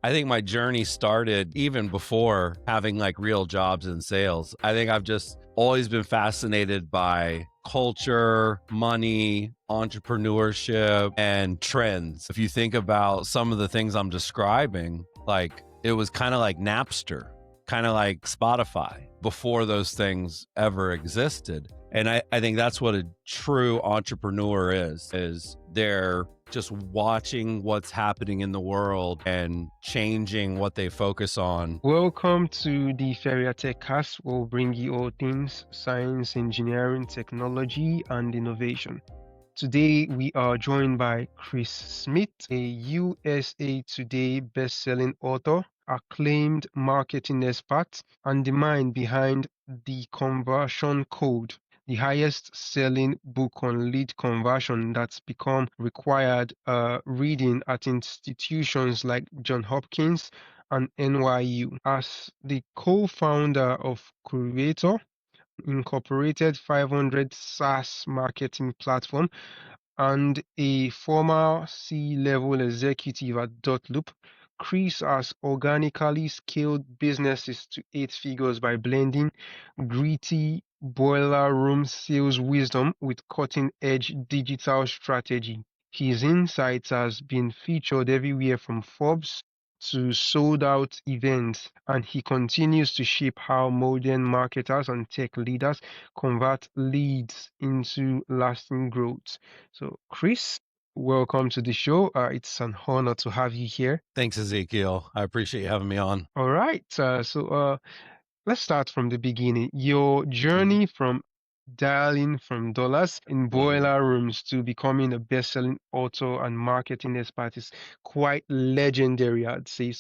I think my journey started even before having like real jobs in sales. I think I've just always been fascinated by culture, money, entrepreneurship, and trends. If you think about some of the things I'm describing, like it was kind of like Napster, kind of like Spotify before those things ever existed. And I think that's what a true entrepreneur is they're just watching what's happening in the world and changing what they focus on. Welcome to the Feria Tech Cast. We'll bring you all things science, engineering, technology, and innovation. Today, we are joined by Chris Smith, a USA Today best-selling author, acclaimed marketing expert, and the mind behind The Conversion Code, the highest-selling book on lead conversion that's become required reading at institutions like Johns Hopkins and NYU. As the co-founder of Curaytor, Incorporated 500 SaaS marketing platform, and a former C-level executive at DotLoop, Chris has organically scaled businesses to eight figures by blending gritty boiler room sales wisdom with cutting-edge digital strategy. His insights has been featured everywhere from Forbes to sold-out events, and he continues to shape how modern marketers and tech leaders convert leads into lasting growth. So, Chris, welcome to the show. It's an honor to have you here. Thanks, Ezekiel. I appreciate you having me on. All right. Let's start from the beginning. Your journey from dialing from dollars in Mhm. boiler rooms to becoming a best-selling author and marketing expert is quite legendary, I'd say.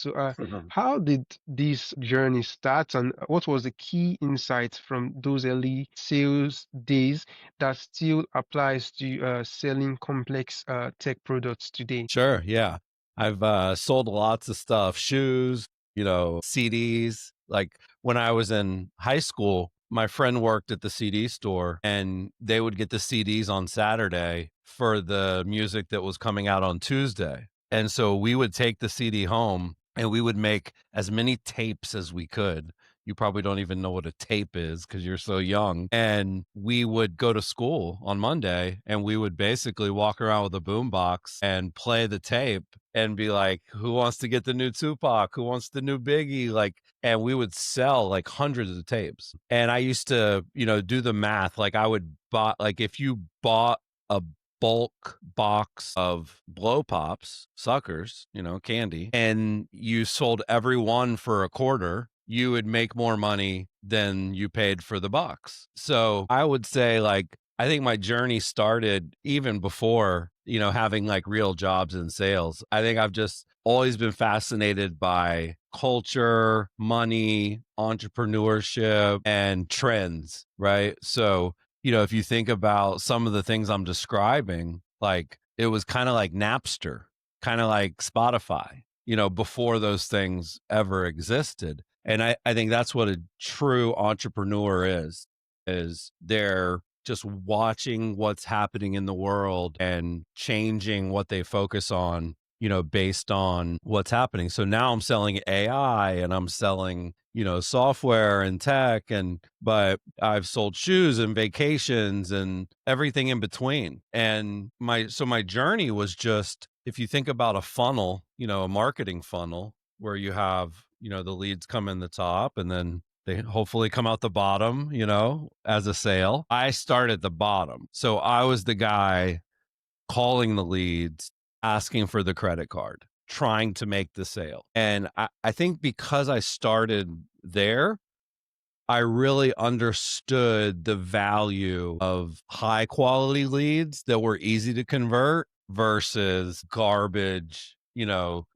How did this journey start, and what was the key insight from those early sales days that still applies to selling complex tech products today? Sure. Yeah. I've sold lots of stuff, shoes, CDs. Like when I was in high school, my friend worked at the CD store and they would get the CDs on Saturday for the music that was coming out on Tuesday. And so we would take the CD home and we would make as many tapes as we could. You probably don't even know what a tape is because you're so young. And we would go to school on Monday and we would basically walk around with a boombox and play the tape and be like, who wants to get the new Tupac? Who wants the new Biggie? Like, and we would sell like hundreds of tapes. And I used to, do the math. Like I would buy, like if you bought a bulk box of blow pops, suckers, candy, and you sold every one for a quarter, you would make more money than you paid for the box. So I would say, like, I think my journey started even before, having like real jobs in sales. I think I've just always been fascinated by culture, money, entrepreneurship, and trends, right? So, if you think about some of the things I'm describing, like it was kind of like Napster, kind of like Spotify, before those things ever existed. And I think that's what a true entrepreneur is they're just watching what's happening in the world and changing what they focus on, based on what's happening. So now I'm selling AI and I'm selling, software and tech but I've sold shoes and vacations and everything in between. And my journey was just, if you think about a funnel, a marketing funnel where you have, the leads come in the top and then they hopefully come out the bottom, as a sale. I start at the bottom. So I was the guy calling the leads, asking for the credit card, trying to make the sale. And I think because I started there, I really understood the value of high quality leads that were easy to convert versus garbage,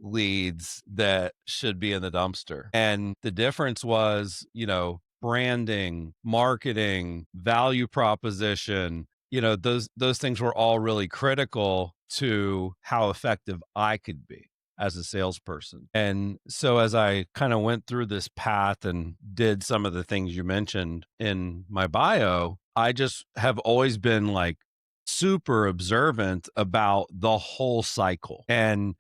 leads that should be in the dumpster. And the difference was, branding, marketing, value proposition, those things were all really critical to how effective I could be as a salesperson. And so as I kind of went through this path and did some of the things you mentioned in my bio, I just have always been like super observant about the whole cycle. And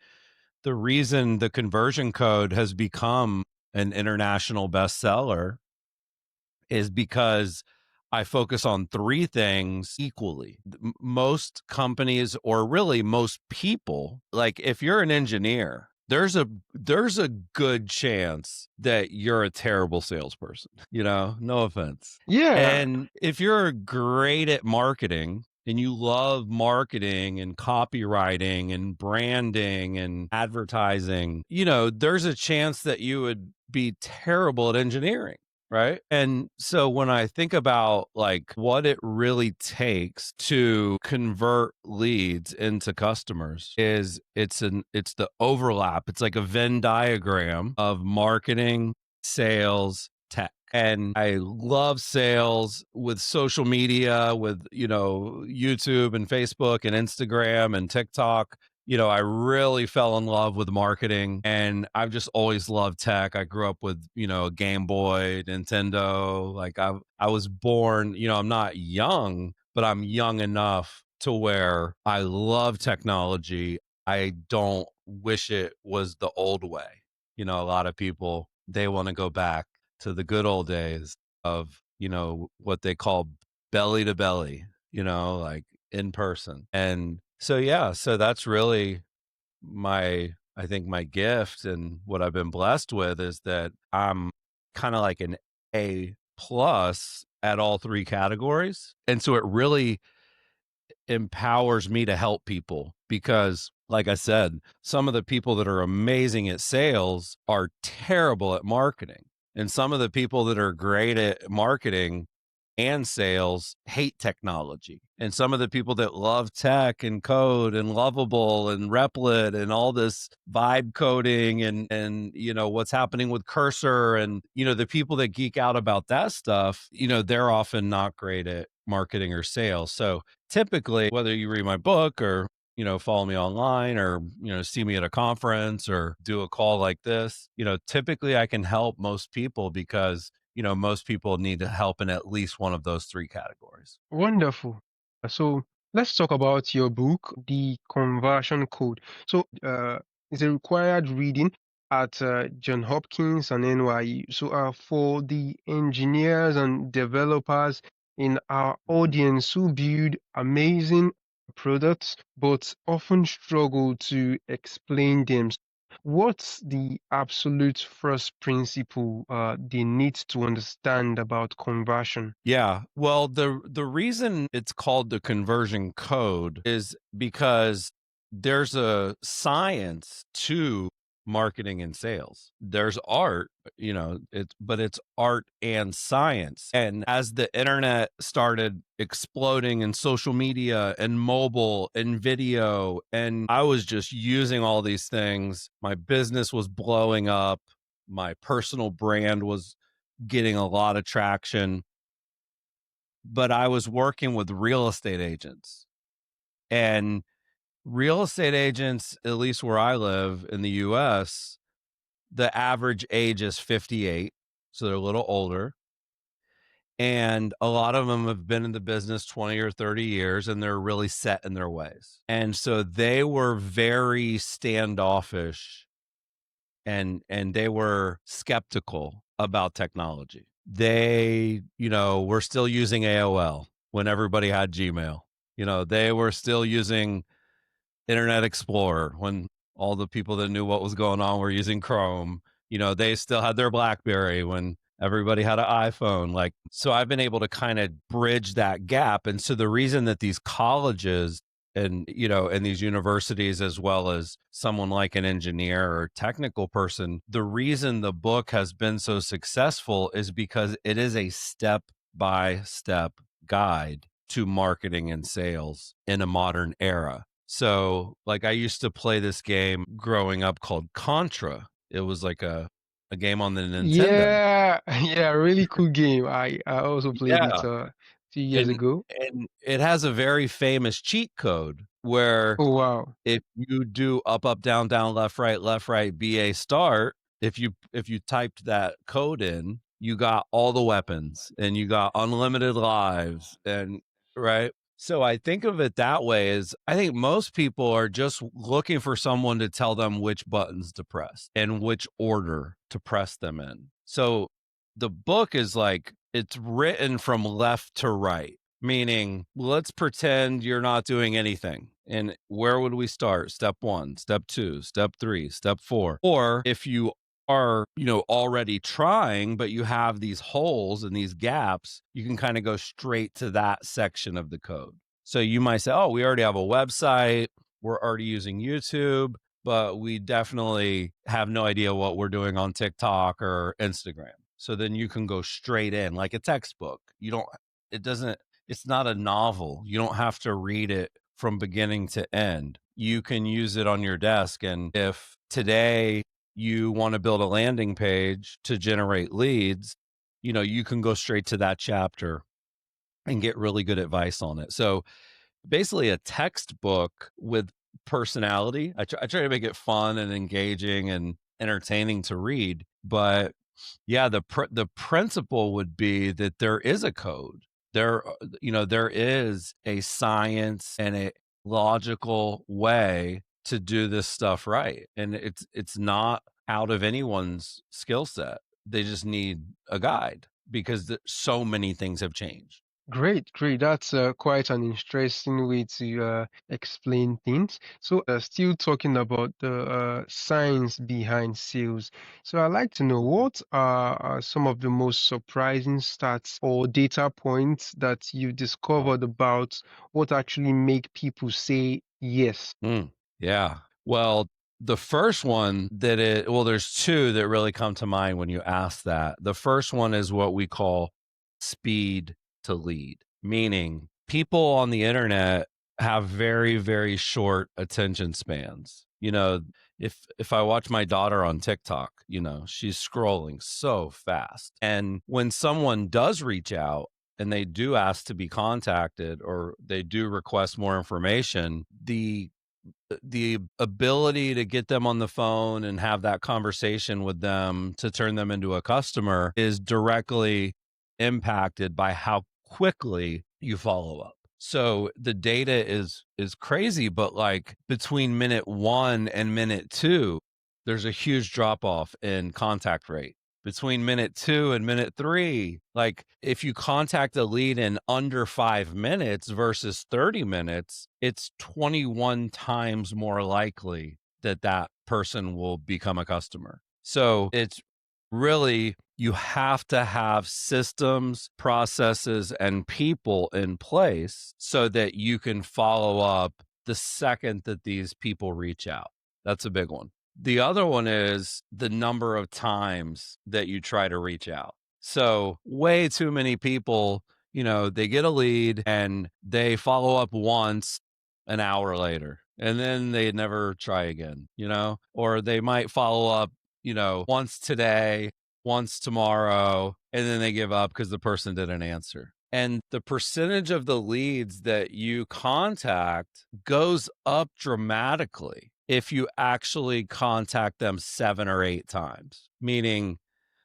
the reason the conversion code has become an international bestseller is because I focus on three things equally. Most companies, or really most people, like if you're an engineer, there's a good chance that you're a terrible salesperson, no offense. Yeah. And if you're great at marketing and you love marketing and copywriting and branding and advertising, there's a chance that you would be terrible at engineering. Right. And so when I think about like what it really takes to convert leads into customers is it's the overlap. It's like a Venn diagram of marketing, sales, tech. And I love sales with social media, with, YouTube and Facebook and Instagram and TikTok. I really fell in love with marketing, and I've just always loved tech. I grew up with, a Game Boy, Nintendo. Like I was born, I'm not young, but I'm young enough to where I love technology. I don't wish it was the old way. A lot of people, they want to go back to the good old days of, what they call belly to belly, like in person. And so, yeah, so that's really I think my gift and what I've been blessed with is that I'm kind of like an A plus at all three categories. And so it really empowers me to help people because, like I said, some of the people that are amazing at sales are terrible at marketing. And some of the people that are great at marketing and sales hate technology. And some of the people that love tech and code and Lovable and Replit and all this vibe coding and what's happening with Cursor and the people that geek out about that stuff, they're often not great at marketing or sales. So typically, whether you read my book or follow me online or see me at a conference or do a call like this, typically I can help most people because most people need help in at least one of those three categories. Wonderful. So let's talk about your book, The Conversion Code. So it's a required reading at Johns Hopkins and NYU. So for the engineers and developers in our audience who build amazing products but often struggle to explain them, what's the absolute first principle they need to understand about conversion? Yeah. Well, the reason it's called the conversion code is because there's a science to marketing and sales. There's art, it's art and science. And as the internet started exploding and social media and mobile and video, and I was just using all these things, my business was blowing up, my personal brand was getting a lot of traction, but I was working with real estate agents. And real estate agents, at least where I live in the US, the average age is 58. So they're a little older. And a lot of them have been in the business 20 or 30 years and they're really set in their ways. And so they were very standoffish and they were skeptical about technology. They, were still using AOL when everybody had Gmail. They were still using Internet Explorer when all the people that knew what was going on were using Chrome. They still had their BlackBerry when everybody had an iPhone. Like, so I've been able to kind of bridge that gap. And so the reason that these colleges and these universities, as well as someone like an engineer or technical person, the reason the book has been so successful is because it is a step by step guide to marketing and sales in a modern era. So, like, I used to play this game growing up called Contra. It was like a game on the Nintendo. Yeah, yeah, really cool game. I also played it Yeah. 2 years And ago. and it has a very famous cheat code where Oh wow. if you do up, up, down, down, left, right, BA start, if you typed that code in, you got all the weapons and you got unlimited lives and right. So I think of it that way is I think most people are just looking for someone to tell them which buttons to press and which order to press them in. So the book is like it's written from left to right, meaning let's pretend you're not doing anything. And where would we start? Step 1, step 2, step 3, step 4. Or if you are, already trying, but you have these holes and these gaps, you can kind of go straight to that section of the code. So you might say, oh, we already have a website. We're already using YouTube, but we definitely have no idea what we're doing on TikTok or Instagram. So then you can go straight in like a textbook. It's not a novel. You don't have to read it from beginning to end. You can use it on your desk. And if today you want to build a landing page to generate leads, you can go straight to that chapter and get really good advice on it. So basically a textbook with personality. I try to make it fun and engaging and entertaining to read, but yeah, the principle would be that there is a code. There is a science and a logical way to do this stuff right. And it's not out of anyone's skill set. They just need a guide because so many things have changed. Great, great. That's quite an interesting way to explain things. So, still talking about the science behind sales. So, I'd like to know what are some of the most surprising stats or data points that you've discovered about what actually make people say yes. Yeah. Well, the first one there's two that really come to mind when you ask that. The first one is what we call speed to lead, meaning people on the internet have very, very short attention spans. If I watch my daughter on TikTok, she's scrolling so fast. And when someone does reach out, and they do ask to be contacted or they do request more information, the ability to get them on the phone and have that conversation with them to turn them into a customer is directly impacted by how quickly you follow up. So the data is crazy, but like between minute 1 and minute 2, there's a huge drop off in contact rate. Between minute 2 and minute 3, like if you contact a lead in under 5 minutes versus 30 minutes, it's 21 times more likely that that person will become a customer. So it's really, you have to have systems, processes, and people in place so that you can follow up the second that these people reach out. That's a big one. The other one is the number of times that you try to reach out. So, way too many people, they get a lead and they follow up once an hour later, and then they never try again, or they might follow up, once today, once tomorrow, and then they give up because the person didn't answer. And the percentage of the leads that you contact goes up dramatically if you actually contact them 7 or 8 times. Meaning,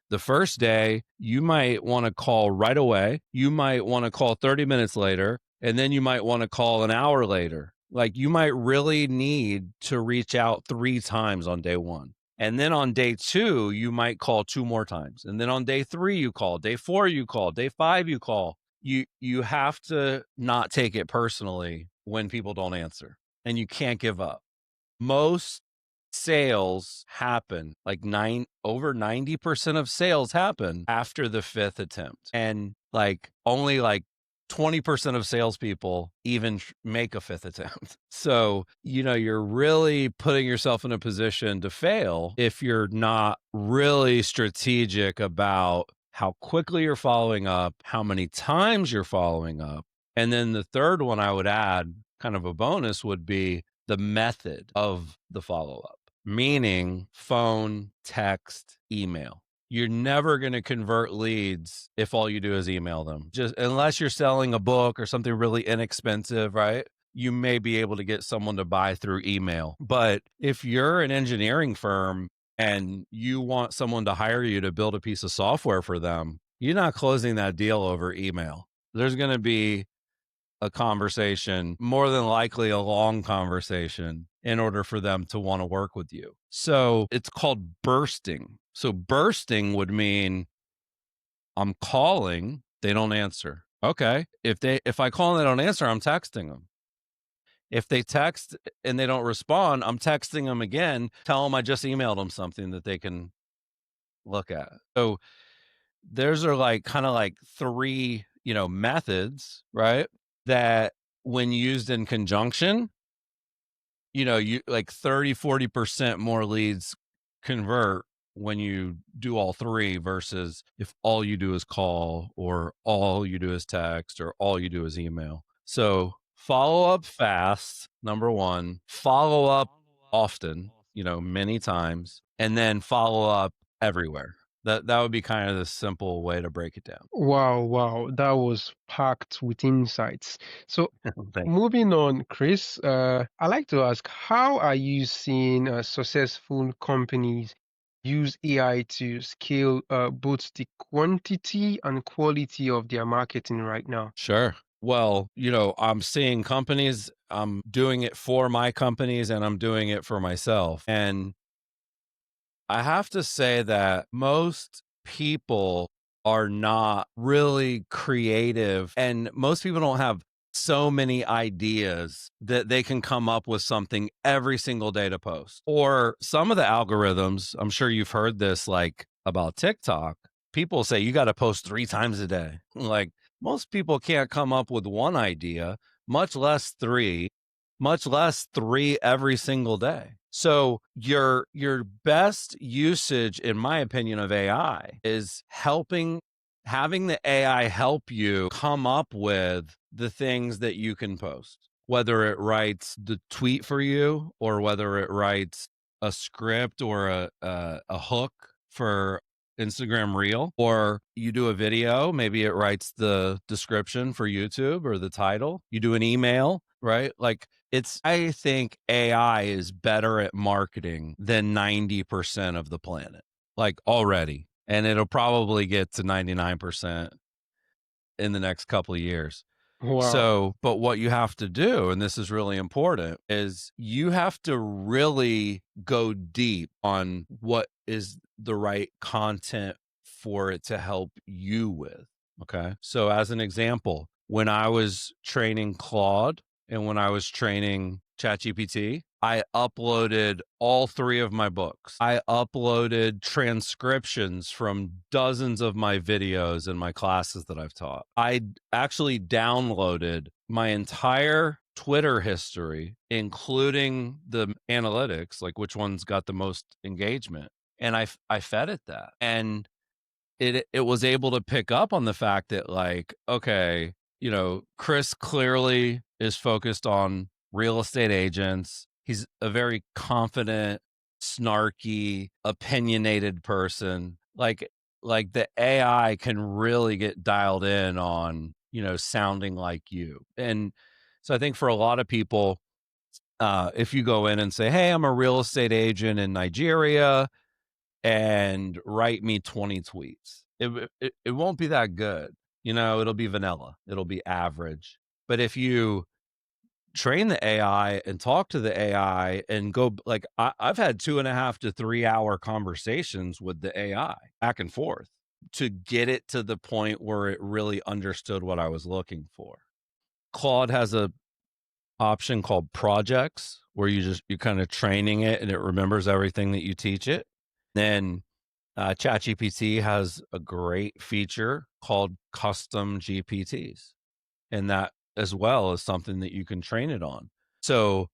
the first day, you might want to call right away. You might want to call 30 minutes later, and then you might want to call an hour later. Like you might really need to reach out 3 times on day 1. And then on day 2, you might call 2 more times. And then on day 3, you call. Day 4, you call. Day 5, you call. You have to not take it personally when people don't answer, and you can't give up. Most sales happen like over 90% of sales happen after the 5th attempt, and like only like 20% of salespeople even make a 5th attempt. So you're really putting yourself in a position to fail if you're not really strategic about how quickly you're following up, how many times you're following up. And then the third one I would add, kind of a bonus, would be the method of the follow-up, meaning phone, text, email. You're never going to convert leads if all you do is email them. Just unless you're selling a book or something really inexpensive, right? You may be able to get someone to buy through email. But if you're an engineering firm and you want someone to hire you to build a piece of software for them, you're not closing that deal over email. There's going to be a conversation, more than likely a long conversation, in order for them to want to work with you. So it's called bursting. So bursting would mean I'm calling, they don't answer. Okay. If I call and they don't answer, I'm texting them. If they text and they don't respond, I'm texting them again, tell them I just emailed them something that they can look at. So those are like kind of like three, methods, right? That when used in conjunction, you like 30-40% more leads convert when you do all three versus if all you do is call or all you do is text or all you do is email. So follow up fast, number one, follow up often, many times, and then follow up everywhere. That would be kind of the simple way to break it down. Wow, wow, that was packed with insights. So, Thank you. moving on, Chris, I'd like to ask, how are you seeing successful companies use AI to scale both the quantity and quality of their marketing right now? Sure. Well, I'm seeing companies, I'm doing it for my companies and I'm doing it for myself. And I have to say that most people are not really creative, and most people don't have so many ideas that they can come up with something every single day to post. Or some of the algorithms, I'm sure you've heard this like about TikTok. People say you got to post 3 times a day. Like most people can't come up with one idea, much less three every single day. So your best usage, in my opinion, of AI is having the AI help you come up with the things that you can post, whether it writes the tweet for you or whether it writes a script or a hook for Instagram Reel, or you do a video, maybe it writes the description for YouTube or the title. You do an email, right? Like I think AI is better at marketing than 90% of the planet, like already. And it'll probably get to 99% in the next couple of years. Wow. So, but what you have to do, and this is really important, is you have to really go deep on what is the right content for it to help you with. Okay. So, as an example, when I was training Claude and when I was training ChatGPT, I uploaded all three of my books. I uploaded transcriptions from dozens of my videos and my classes that I've taught. I actually downloaded my entire Twitter history, including the analytics, like which one's got the most engagement. And I fed it that. And it was able to pick up on the fact that, like, okay, Chris clearly is focused on real estate agents. He's a very confident, snarky, opinionated person. Like the AI can really get dialed in on, sounding like you. And so I think for a lot of people, if you go in and say, "Hey, I'm a real estate agent in Nigeria," and write me 20 tweets. It won't be that good. It'll be vanilla. It'll be average. But if you train the AI and talk to the AI and go, like, I've had 2.5 to 3 hour conversations with the AI back and forth to get it to the point where it really understood what I was looking for. Claude has a option called projects where you're kind of training it and it remembers everything that you teach it. Then ChatGPT has a great feature called custom GPTs, and that as well is something that you can train it on. So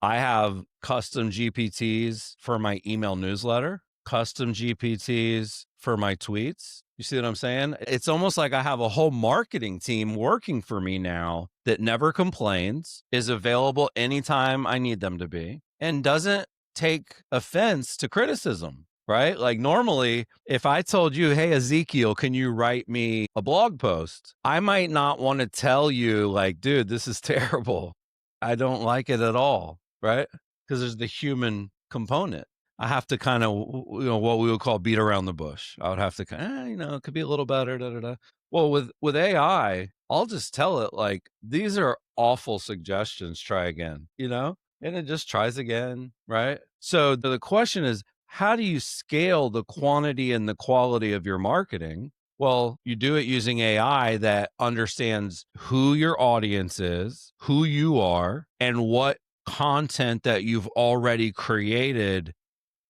I have custom GPTs for my email newsletter, custom GPTs for my tweets. You see what I'm saying? It's almost like I have a whole marketing team working for me now that never complains, is available anytime I need them to be, and doesn't take offense to criticism, right? Like normally, if I told you, "Hey, Ezekiel, can you write me a blog post?" I might not want to tell you, like, "Dude, this is terrible. I don't like it at all." Right? Because there's the human component. I have to kind of, what we would call beat around the bush. I would have to it could be a little better, da da da. Well, with AI, I'll just tell it like these are awful suggestions. Try again, and it just tries again, right? So the question is, how do you scale the quantity and the quality of your marketing? Well, you do it using AI that understands who your audience is, who you are, and what content that you've already created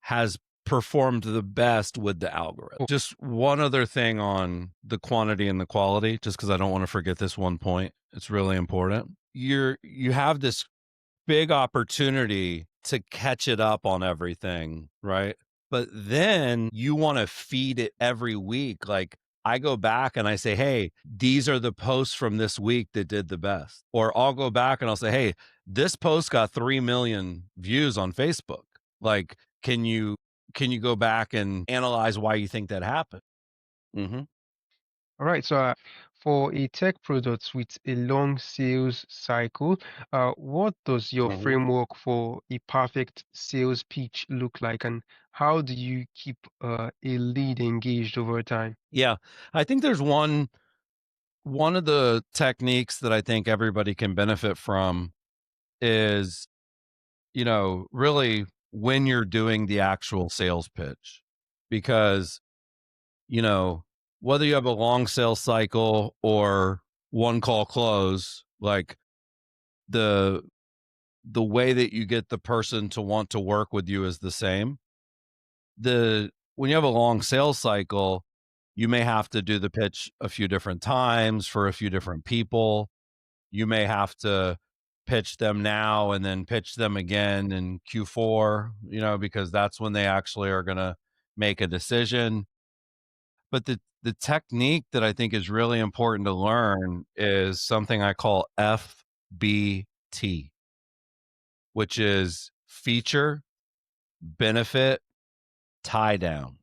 has performed the best with the algorithm. Just one other thing on the quantity and the quality, just because I don't want to forget this one point. It's really important. You have this big opportunity to catch it up on everything, right? But then you want to feed it every week. Like I go back and I say, hey, these are the posts from this week that did the best. Or I'll go back and I'll say, hey, this post got 3 million views on Facebook. Like, can you go back and analyze why you think that happened? Mm-hmm. All right. So, for a tech product with a long sales cycle, what does your Mm-hmm. framework for a perfect sales pitch look like, and how do you keep a lead engaged over time? Yeah. I think there's one of the techniques that I think everybody can benefit from is, really when you're doing the actual sales pitch. Because, you know, whether you have a long sales cycle or one call close, like the way that you get the person to want to work with you is the same. When you have a long sales cycle, you may have to do the pitch a few different times for a few different people. You may have to pitch them now and then pitch them again in Q4, because that's when they actually are going to make a decision. But the technique that I think is really important to learn is something I call FBT, which is feature, benefit, tie down.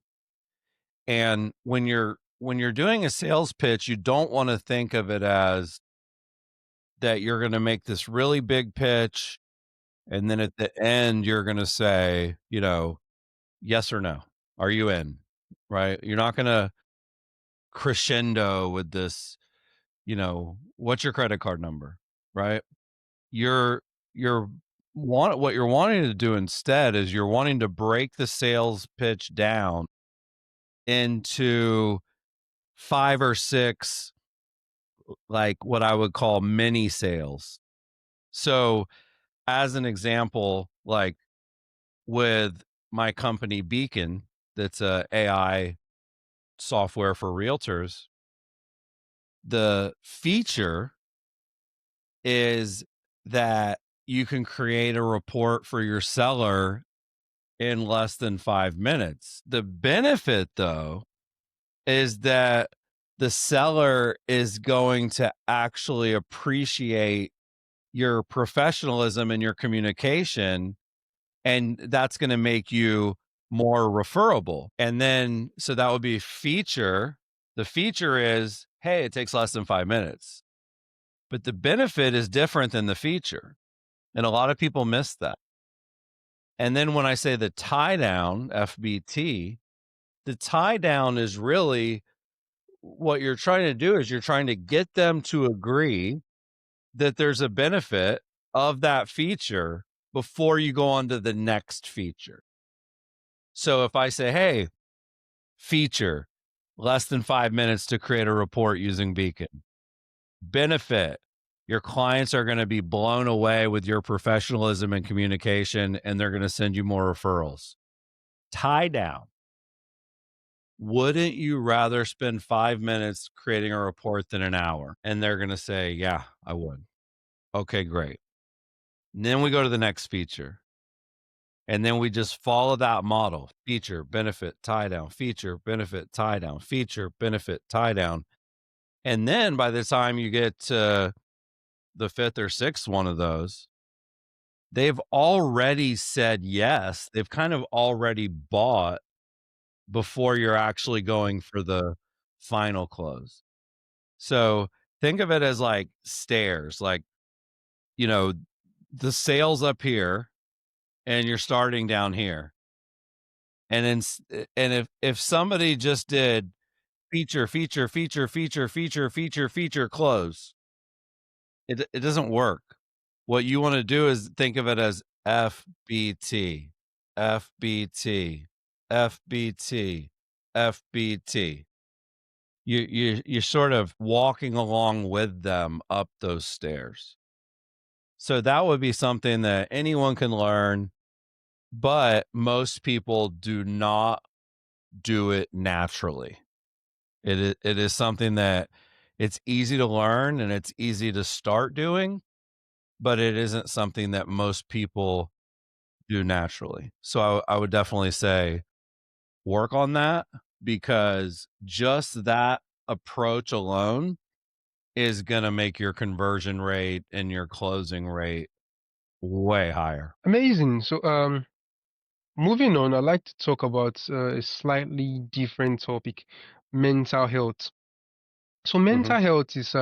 And when you're doing a sales pitch, you don't want to think of it as that you're going to make this really big pitch and then at the end you're going to say, yes or no. Are you in? Right? You're not going to crescendo with this, what's your credit card number? Right? You're what you're wanting to do instead is you're wanting to break the sales pitch down into 5 or 6, like what I would call mini sales. So, as an example, like with my company Beacon, that's a AI software for realtors, the feature is that you can create a report for your seller in less than 5 minutes. The benefit though is that the seller is going to actually appreciate your professionalism and your communication, and that's going to make you more referable. And then, so that would be feature. The feature is, hey, it takes less than 5 minutes, but the benefit is different than the feature. And a lot of people miss that. And then when I say the tie down, FBT, the tie down is really what you're trying to do is you're trying to get them to agree that there's a benefit of that feature before you go on to the next feature. So if I say, hey, feature, less than 5 minutes to create a report using Beacon. Benefit, your clients are going to be blown away with your professionalism and communication, and they're going to send you more referrals. Tie down, wouldn't you rather spend 5 minutes creating a report than an hour? And they're going to say, yeah, I would. Okay, great. And then we go to the next feature. And then we just follow that model: feature, benefit, tie down, feature, benefit, tie down, feature, benefit, tie down. And then by the time you get to the fifth or sixth one of those, they've already said yes. They've kind of already bought before you're actually going for the final close. So think of it as like stairs, like, you know, the sales up here and you're starting down here. And and if somebody just did feature, feature, feature, feature, feature, feature, feature, close, it doesn't work. What you wanna do is think of it as FBT, FBT, FBT, FBT. You're sort of walking along with them up those stairs. So that would be something that anyone can learn, but most people do not do it naturally. It is something that it's easy to learn and it's easy to start doing, but it isn't something that most people do naturally. So I would definitely say work on that because just that approach alone is going to make your conversion rate and your closing rate way higher. Amazing. So, moving on, I'd like to talk about a slightly different topic, mental health. So Mhm. mental health is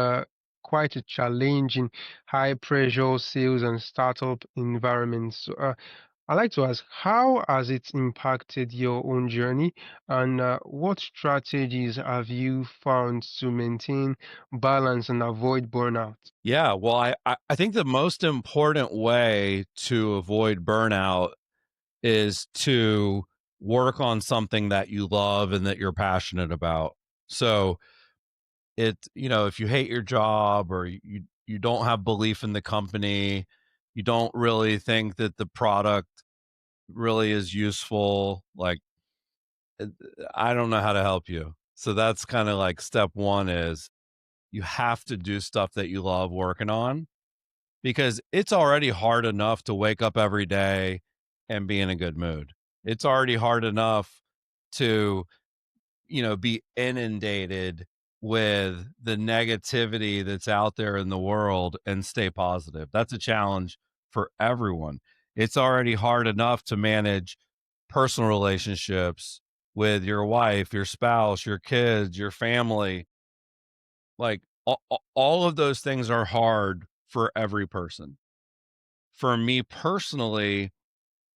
quite a challenging, high pressure sales and startup environment. So I'd like to ask, how has it impacted your own journey, and what strategies have you found to maintain balance and avoid burnout? Yeah, well, I think the most important way to avoid burnout is to work on something that you love and that you're passionate about. So if you hate your job or you don't have belief in the company, you don't really think that the product really is useful, like uh, I don't know how to help you. So that's kind of like step 1 is you have to do stuff that you love working on because it's already hard enough to wake up every day and be in a good mood. It's already hard enough to, be inundated with the negativity that's out there in the world and stay positive. That's a challenge for everyone. It's already hard enough to manage personal relationships with your wife, your spouse, your kids, your family. Like all of those things are hard for every person. For me personally,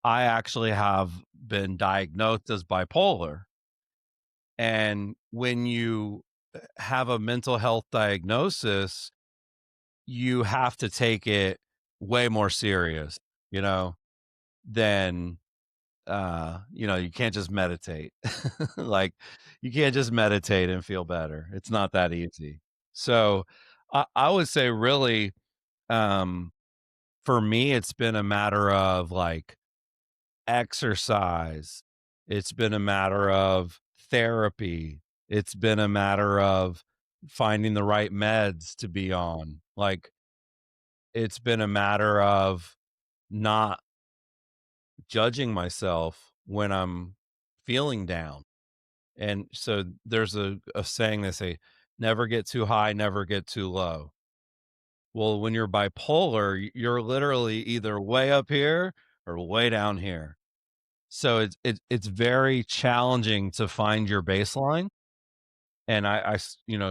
I actually have been diagnosed as bipolar. And when you have a mental health diagnosis, you have to take it way more serious, you know, than you can't just meditate. Like you can't just meditate and feel better. It's not that easy. So I would say really um for me it's been a matter of like exercise. It's been a matter of therapy. It's been a matter of finding the right meds to be on. Like it's been a matter of not judging myself when I'm feeling down. And so there's a saying they say, never get too high, never get too low. Well, when you're bipolar, you're literally either way up here or way down here. So it's very challenging to find your baseline, and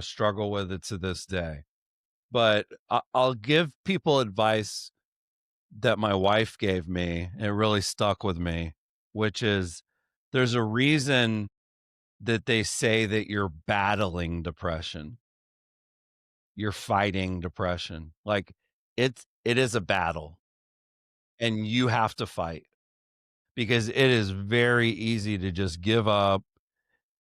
struggle with it to this day. But I'll give people advice that my wife gave me, and it really stuck with me, which is there's a reason that they say that you're battling depression. You're fighting depression. Like it is a battle and you have to fight because it is very easy to just give up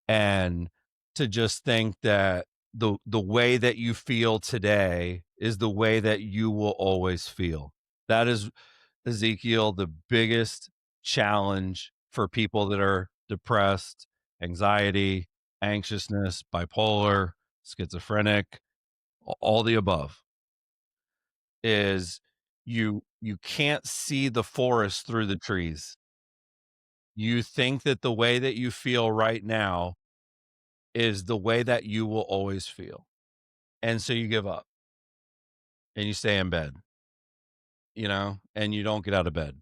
and to just think that the way that you feel today is the way that you will always feel. That is, Ezekiel, the biggest challenge for people that are depressed, anxiety, anxiousness, bipolar, schizophrenic, all the above is you can't see the forest through the trees. You think that the way that you feel right now is the way that you will always feel. And so you give up and you stay in bed, and you don't get out of bed.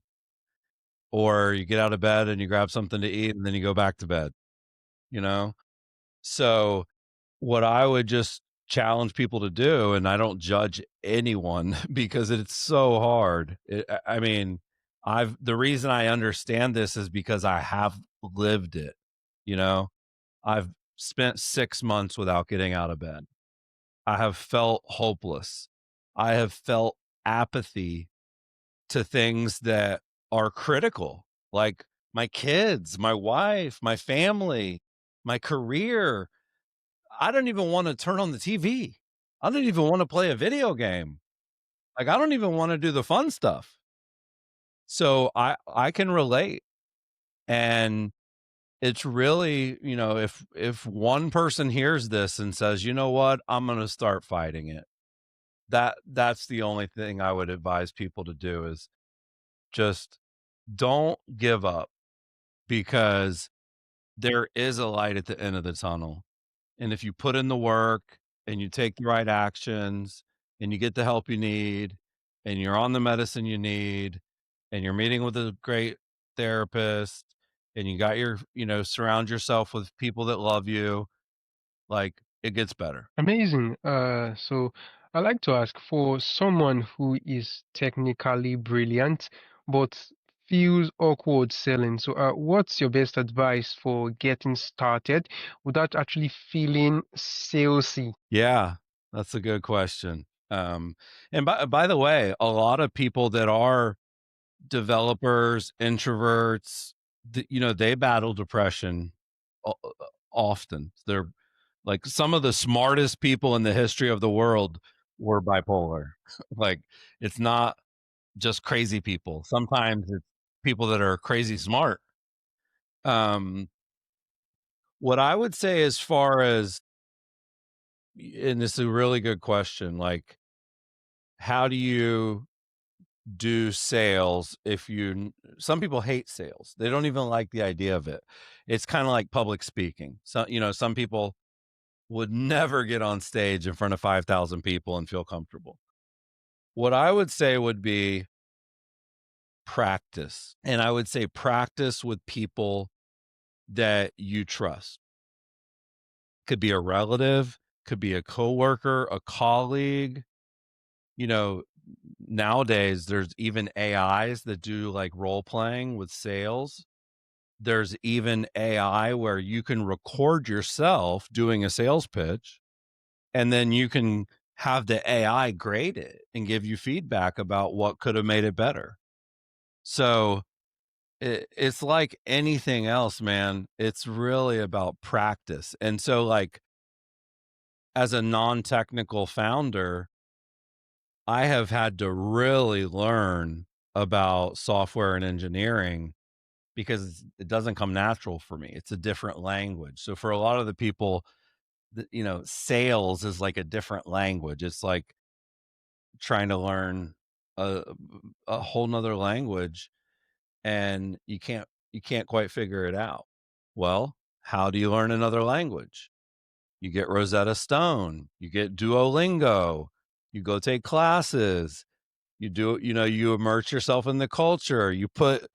Or you get out of bed and you grab something to eat and then you go back to bed, you know? So what I would just challenge people to do, and I don't judge anyone because it's so hard. I mean, the reason I understand this is because I have lived it, you know? I've spent 6 months without getting out of bed. I have felt hopeless. I have felt apathy to things that are critical, like my kids, my wife, my family, my career. I don't even wanna turn on the TV. I don't even wanna play a video game. Like, I don't even wanna do the fun stuff. So I can relate, and it's really, if one person hears this and says, "You know what? I'm gonna start fighting it." That's the only thing I would advise people to do is just don't give up, because there is a light at the end of the tunnel. And if you put in the work and you take the right actions and you get the help you need and you're on the medicine you need and you're meeting with a great therapist and you got surround yourself with people that love you, like, it gets better. Amazing. So I like to ask, for someone who is technically brilliant but feels awkward selling. So, what's your best advice for getting started without actually feeling salesy? Yeah, that's a good question. And by the way, a lot of people that are developers, introverts, they battle depression often. They're like some of the smartest people in the history of the world were bipolar. Like, it's not just crazy people. Sometimes it's people that are crazy smart. Um, what I would say as far as, and this is a really good question, like, how do you do sales if some people hate sales. They don't even like the idea of it. It's kind of like public speaking. So, some people would never get on stage in front of 5,000 people and feel comfortable. What I would say would be practice. And I would say practice with people that you trust. Could be a relative, could be a coworker, a colleague. You know, Nowadays there's even AIs that do like role playing with sales. There's even AI where you can record yourself doing a sales pitch, and then you can have the AI grade it and give you feedback about what could have made it better. So it's like anything else, man. It's really about practice. And so, like, as a non technical founder, I have had to really learn about software and engineering because it doesn't come natural for me. It's a different language. So for a lot of the people, sales is like a different language. It's like trying to learn a a whole nother language, and you can't quite figure it out. Well, how do you learn another language? You get Rosetta Stone, you get Duolingo, you go take classes, you immerse yourself in the culture, you put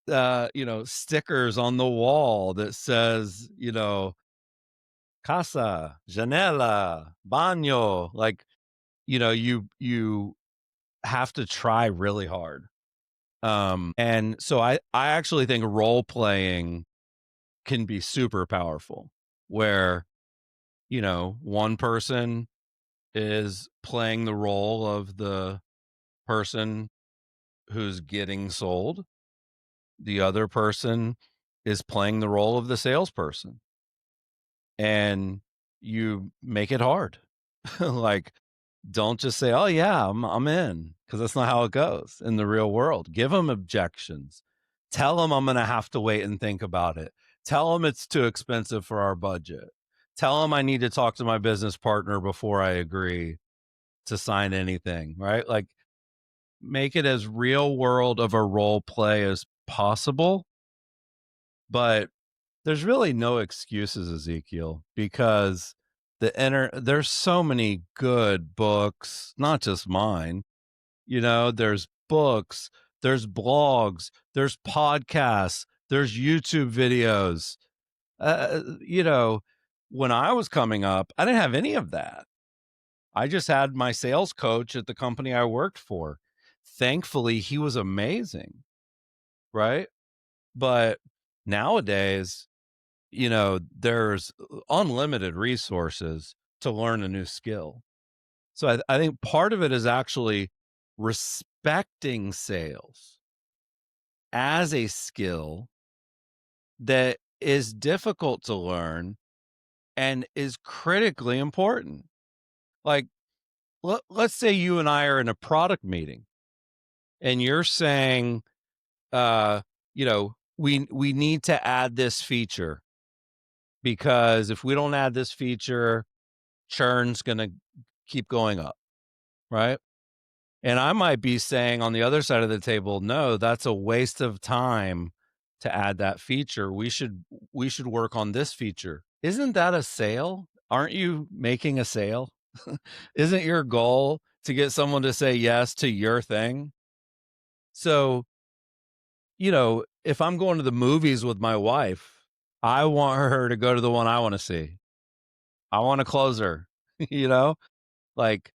stickers on the wall that says, casa, janela, baño. Like, you have to try really hard. And so I actually think role playing can be super powerful, where, one person is playing the role of the person who's getting sold. The other person is playing the role of the salesperson, and you make it hard. Like, don't just say, "Oh yeah, I'm in," because that's not how it goes in the real world. Give them objections. Tell them I'm gonna have to wait and think about it. Tell them it's too expensive for our budget. Tell them I need to talk to my business partner before I agree to sign anything, right? Like, make it as real world of a role play as possible, but there's really no excuses, Ezekiel, because there's so many good books, not just mine. There's books, there's blogs, there's podcasts, there's YouTube videos. You know, when I was coming up, I didn't have any of that. I just had my sales coach at the company I worked for. Thankfully, he was amazing, right? But Nowadays, there's unlimited resources to learn a new skill. So I think part of it is actually respecting sales as a skill that is difficult to learn and is critically important. Like, let's say you and I are in a product meeting and you're saying, we need to add this feature because if we don't add this feature, churn's going to keep going up, right? And I might be saying on the other side of the table, no, that's a waste of time to add that feature. We should work on this feature. Isn't that a sale? Aren't you making a sale? Isn't your goal to get someone to say yes to your thing? So, if I'm going to the movies with my wife, I want her to go to the one I want to see. I want to close her, you know? Like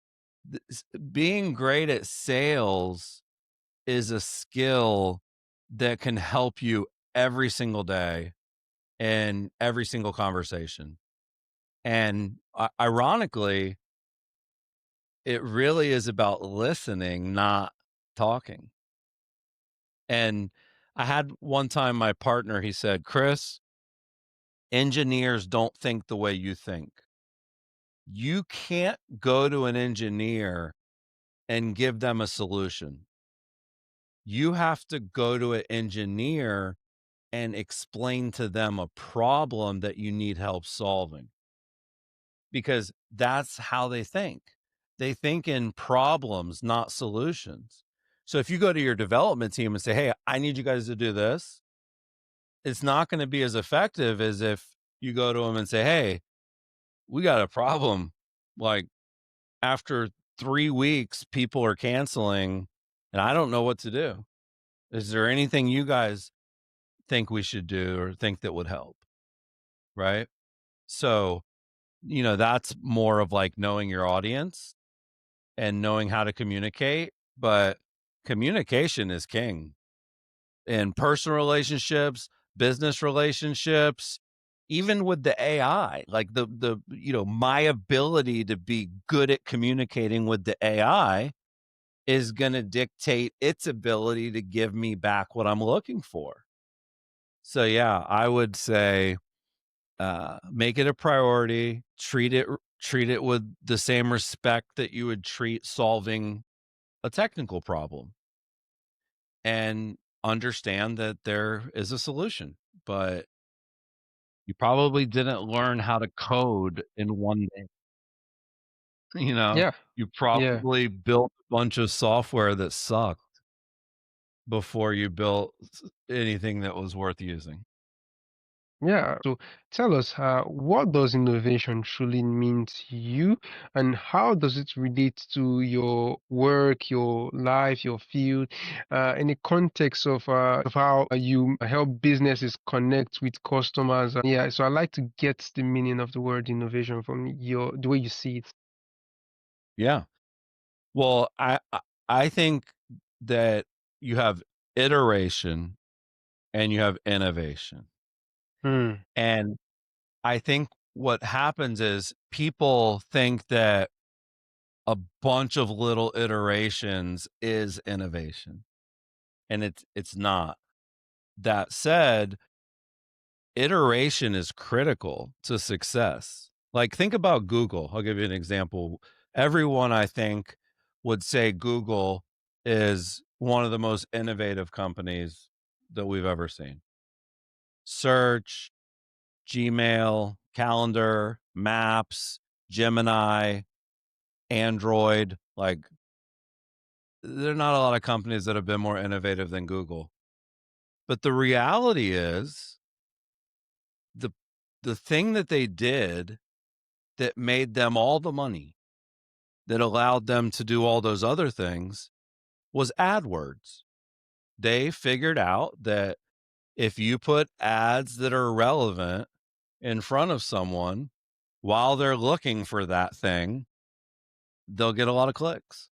being great at sales is a skill that can help you every single day in every single conversation. And ironically, it really is about listening, not talking. And I had one time my partner, he said, Chris, engineers don't think the way you think. You can't go to an engineer and give them a solution. You have to go to an engineer and explain to them a problem that you need help solving because that's how they think. They think in problems, not solutions. So if you go to your development team and say, hey, I need you guys to do this, it's not going to be as effective as if you go to them and say, hey, we got a problem. Like after 3 weeks, people are canceling and I don't know what to do. Is there anything you guys think we should do or think that would help? Right. So, that's more of like knowing your audience and knowing how to communicate, but communication is king in personal relationships, business relationships, even with the AI. Like my ability to be good at communicating with the AI is going to dictate its ability to give me back what I'm looking for. So yeah, I would say make it a priority, treat it with the same respect that you would treat solving a technical problem, and understand that there is a solution, but you probably didn't learn how to code in one day. you know Yeah, you yeah. probably built a bunch of software that sucked before you built anything that was worth using. Yeah. So tell us, what does innovation truly mean to you, and how does it relate to your work, your life, your field, in the context of how you help businesses connect with customers? Yeah. So I like to get the meaning of the word innovation from the way you see it. Yeah. Well, I think that you have iteration and you have innovation. Hmm. And I think what happens is people think that a bunch of little iterations is innovation, and it's not. That said, iteration is critical to success. Like think about Google. I'll give you an example. Everyone I think would say Google is one of the most innovative companies that we've ever seen. Search, Gmail, Calendar, Maps, Gemini, Android, like there are not a lot of companies that have been more innovative than Google. But the reality is the the thing that they did that made them all the money, that allowed them to do all those other things was AdWords. They figured out that if you put ads that are relevant in front of someone while they're looking for that thing, they'll get a lot of clicks.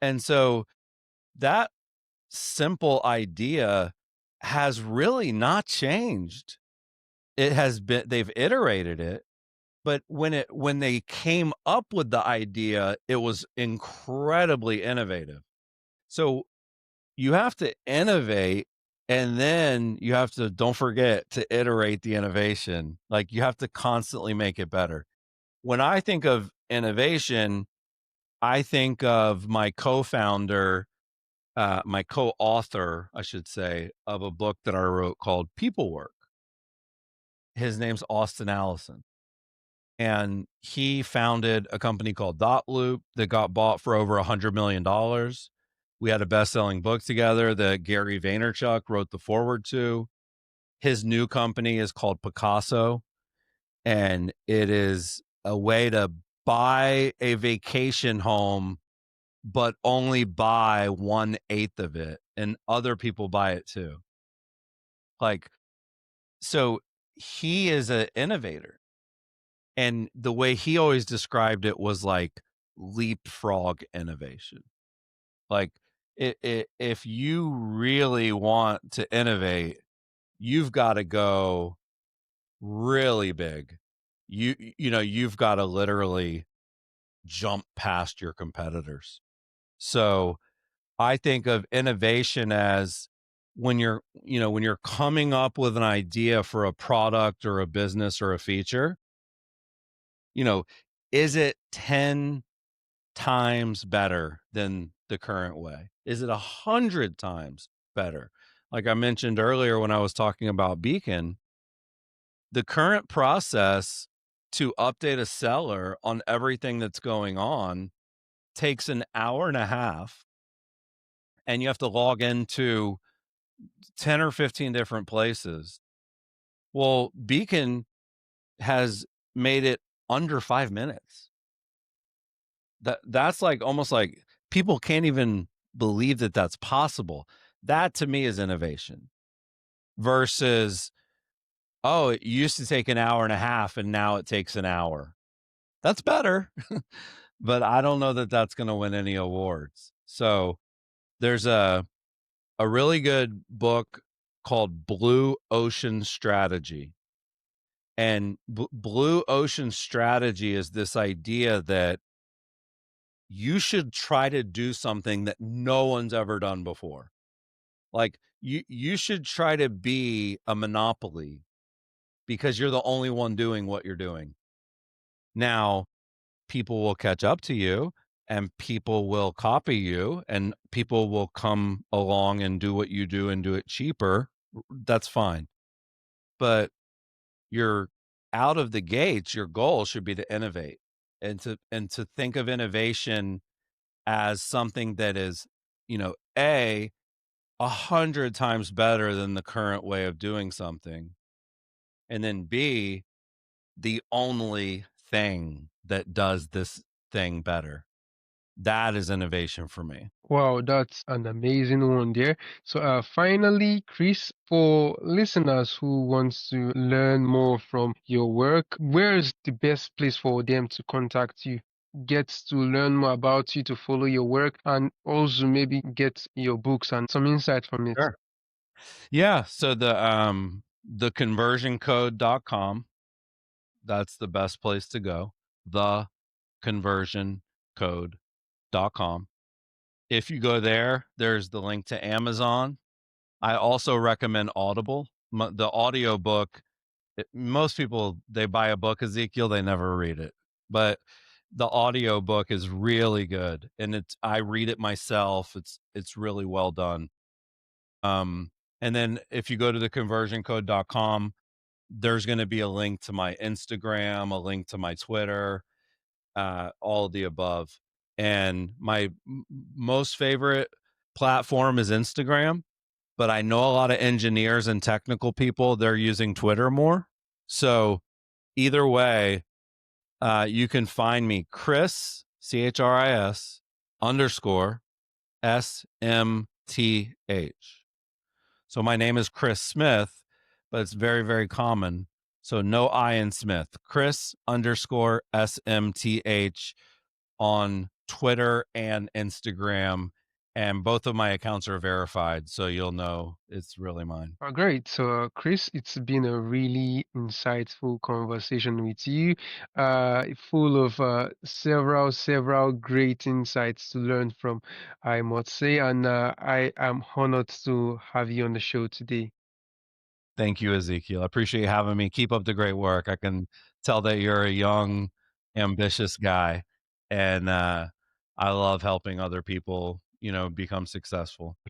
And so that simple idea has really not changed. It has been, they've iterated it, but when they came up with the idea, it was incredibly innovative. So you have to innovate, and then you have to, don't forget to iterate the innovation. Like, you have to constantly make it better. When I think of innovation, I think of my co-founder, my co-author, I should say, of a book that I wrote called People Work. His name's Austin Allison. And he founded a company called DotLoop that got bought for over $100 million. We had a best-selling book together that Gary Vaynerchuk wrote the foreword to. His new company is called Picasso, and it is a way to buy a vacation home, but only buy 1/8 of it, and other people buy it too. Like, so he is an innovator. And the way he always described it was like leapfrog innovation. Like, if you really want to innovate, you've got to go really big. You've got to literally jump past your competitors. So I think of innovation as when you're coming up with an idea for a product or a business or a feature, you know, is it 10 times better than the current way? Is it 100 times better? Like I mentioned earlier when I was talking about Beacon, the current process to update a seller on everything that's going on takes an hour and a half, and you have to log into 10 or 15 different places. Well, Beacon has made it under 5 minutes. That's like almost like people can't even believe that that's possible. That to me is innovation versus, oh, it used to take an hour and a half and now it takes an hour. That's better, but I don't know that that's going to win any awards. So there's a really good book called Blue Ocean Strategy. And Blue Ocean Strategy is this idea that you should try to do something that no one's ever done before. Like, you should try to be a monopoly because you're the only one doing what you're doing. Now, people will catch up to you and people will copy you and people will come along and do what you do and do it cheaper. That's fine. But you're out of the gates, your goal should be to innovate and to think of innovation as something that is, A, 100 times better than the current way of doing something. And then B, the only thing that does this thing better. That is innovation for me. Wow, that's an amazing one there. So, finally, Chris, for listeners who wants to learn more from your work, where is the best place for them to contact you? Get to learn more about you, to follow your work, and also maybe get your books and some insight from it. Sure. Yeah. So the conversioncode.com, that's the best place to go. The conversioncode.com. If you go there, there's the link to Amazon. I also recommend Audible. The audio book, most people, they buy a book, Ezekiel, they never read it. But the audio book is really good, and I read it myself. It's really well done. And then if you go to the conversioncode.com, there's going to be a link to my Instagram, a link to my Twitter, all of the above. And my most favorite platform is Instagram, but I know a lot of engineers and technical people, they're using Twitter more. So either way, you can find me Chris, CHRIS _ SMTH. So my name is Chris Smith, but it's very, very common. So no I in Smith. Chris _ SMTH on Twitter and Instagram. and both of my accounts are verified, so you'll know it's really mine. Great. So, Chris, it's been a really insightful conversation with you, full of several great insights to learn from, I must say. And I am honored to have you on the show today. Thank you, Ezekiel. I appreciate you having me. Keep up the great work. I can tell that you're a young, ambitious guy, and I love helping other people, become successful.